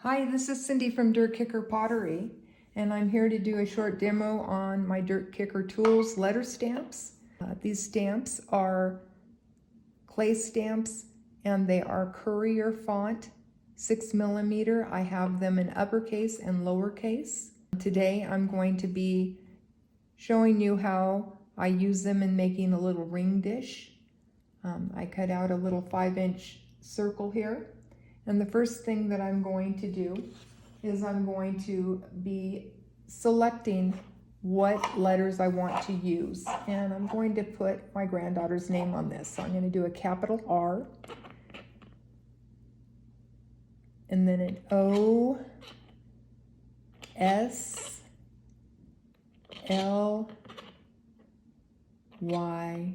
Hi, this is Cindy from DirtKicker Pottery, and I'm here to do a short demo on my DirtKicker Tools letter stamps. These stamps are clay stamps, and they are Courier font, 6mm. I have them in uppercase and lowercase. Today I'm going to be showing you how I use them in making a little ring dish. I cut out a little 5-inch circle here. And the first thing that I'm going to do is I'm going to be selecting what letters I want to use. And I'm going to put my granddaughter's name on this. So I'm going to do a capital R, and then an O, S, L, Y,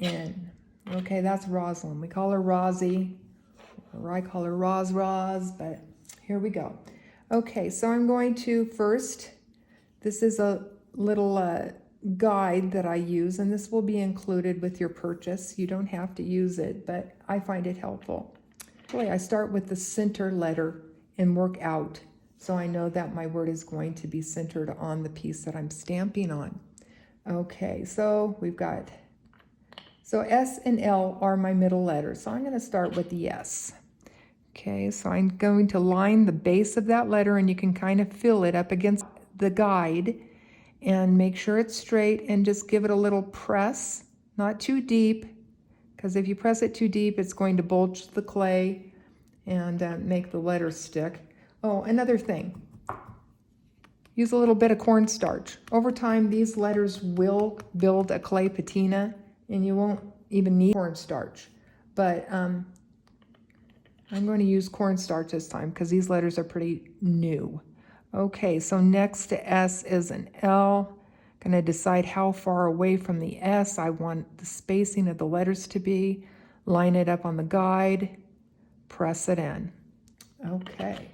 N. Okay, that's Rosalind. We call her Rosie, or I call her Roz, but here we go. Okay, so I'm going to first, this is a little guide that I use, and this will be included with your purchase. You don't have to use it, but I find it helpful. Actually, I start with the center letter and work out, so I know that my word is going to be centered on the piece that I'm stamping on. Okay, so we've got, so S and L are my middle letters, so I'm going to start with the S. Okay, so I'm going to line the base of that letter, and you can kind of feel it up against the guide and make sure it's straight, and just give it a little press, not too deep, because if you press it too deep, it's going to bulge the clay and make the letters stick. Oh, another thing, use a little bit of cornstarch. Over time, these letters will build a clay patina, and you won't even need cornstarch. But I'm going to use cornstarch this time because these letters are pretty new. Okay, so next to S is an L. I'm going to decide how far away from the S I want the spacing of the letters to be. Line it up on the guide, press it in. Okay,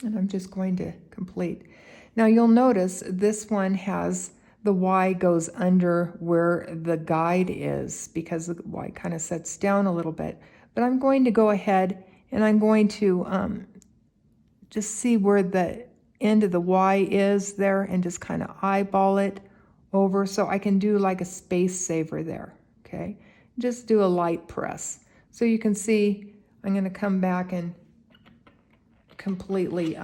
and I'm just going to complete. Now you'll notice this one has the Y goes under where the guide is because the Y kind of sets down a little bit. But I'm going to go ahead and I'm going to just see where the end of the Y is there and just kind of eyeball it over so I can do like a space saver there, okay? Just do a light press. So you can see I'm going to come back and completely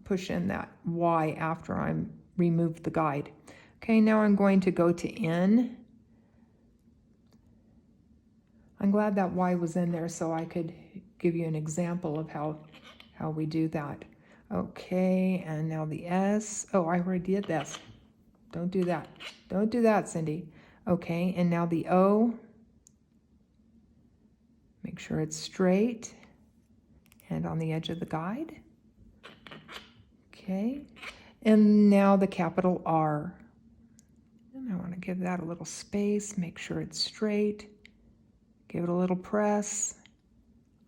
push in that Y after I'm removed the guide. Okay, now I'm going to go to N. I'm glad that Y was in there so I could give you an example of how we do that. Okay, and now the S. Oh, I already did this. Don't do that. Don't do that, Cindy. Okay, and now the O. Make sure it's straight and on the edge of the guide. Okay, and now the capital R. And I want to give that a little space, make sure it's straight. Give it a little press.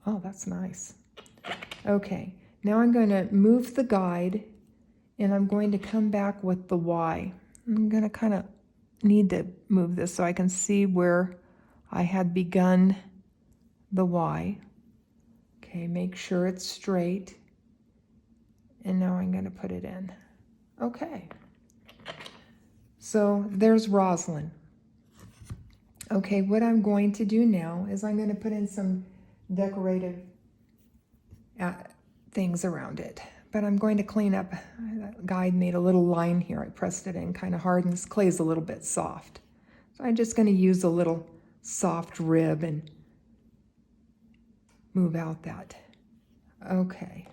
Oh, that's nice. Okay, now I'm going to move the guide, and I'm going to come back with the Y. I'm going to kind of need to move this so I can see where I had begun the Y. Okay, make sure it's straight. And now I'm going to put it in. Okay. So there's Rosalind. Okay, what I'm going to do now is I'm going to put in some decorative things around it. But I'm going to clean up. That guide made a little line here. I pressed it in kind of hard, and this clay is a little bit soft. So I'm just going to use a little soft rib and move out that. Okay,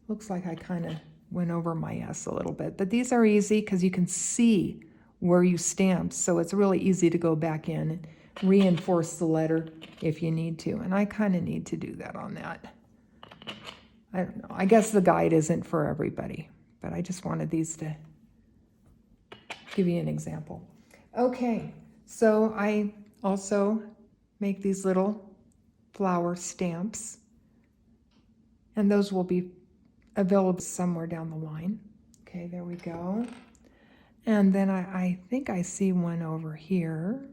looks like I kind of went over my S a little bit. But these are easy because you can see where you stamped, so it's really easy to go back in and reinforce the letter if you need to, and I kind of need to do that on that. I don't know, I guess the guide isn't for everybody, but I just wanted these to give you an example. Okay, so I also make these little flower stamps, and those will be available somewhere down the line. Okay, there we go. And then I think I see one over here.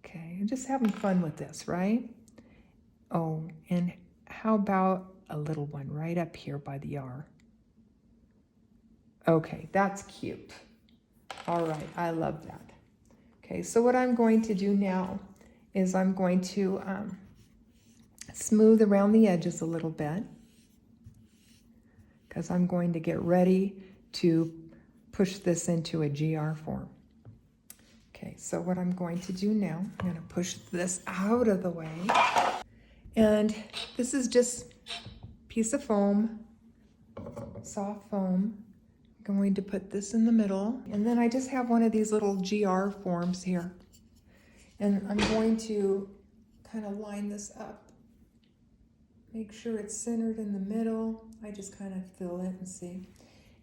Okay, I'm just having fun with this, right? Oh, and how about a little one right up here by the R? Okay, that's cute. All right, I love that. Okay, so what I'm going to do now is I'm going to smooth around the edges a little bit because I'm going to get ready to push this into a GR form. Okay, so what I'm going to do now, I'm going to push this out of the way. And this is just a piece of foam, soft foam. I'm going to put this in the middle. And then I just have one of these little GR forms here. And I'm going to kind of line this up. Make sure it's centered in the middle. I just kind of fill it and see.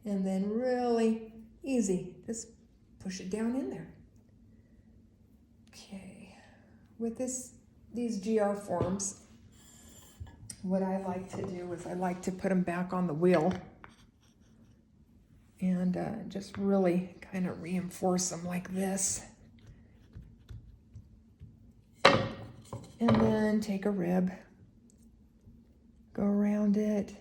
And then really easy, just push it down in there. Okay, with these GR forms, what I like to do is I like to put them back on the wheel and just really kind of reinforce them like this. And then take a rib, go around it.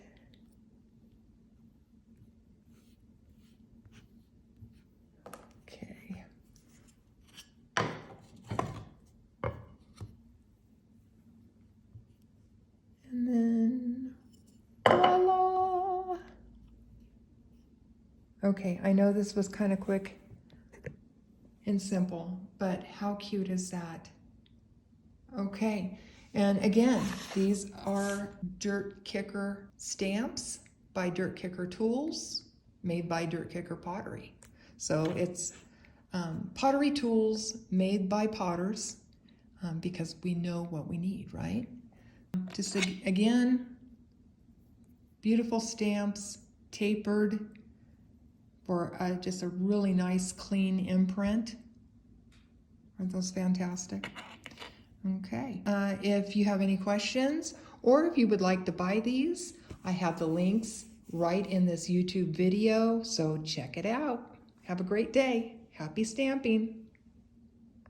Okay. And then, voila! Okay, I know this was kind of quick and simple, but how cute is that? Okay, and again, these are DirtKicker stamps by DirtKicker Tools, made by DirtKicker Pottery. So it's pottery tools made by potters because we know what we need, right? Just again, beautiful stamps, tapered for just a really nice clean imprint. Aren't those fantastic? Okay, if you have any questions or if you would like to buy these, I have the links right in this YouTube video, so check it out. Have a great day. Happy stamping.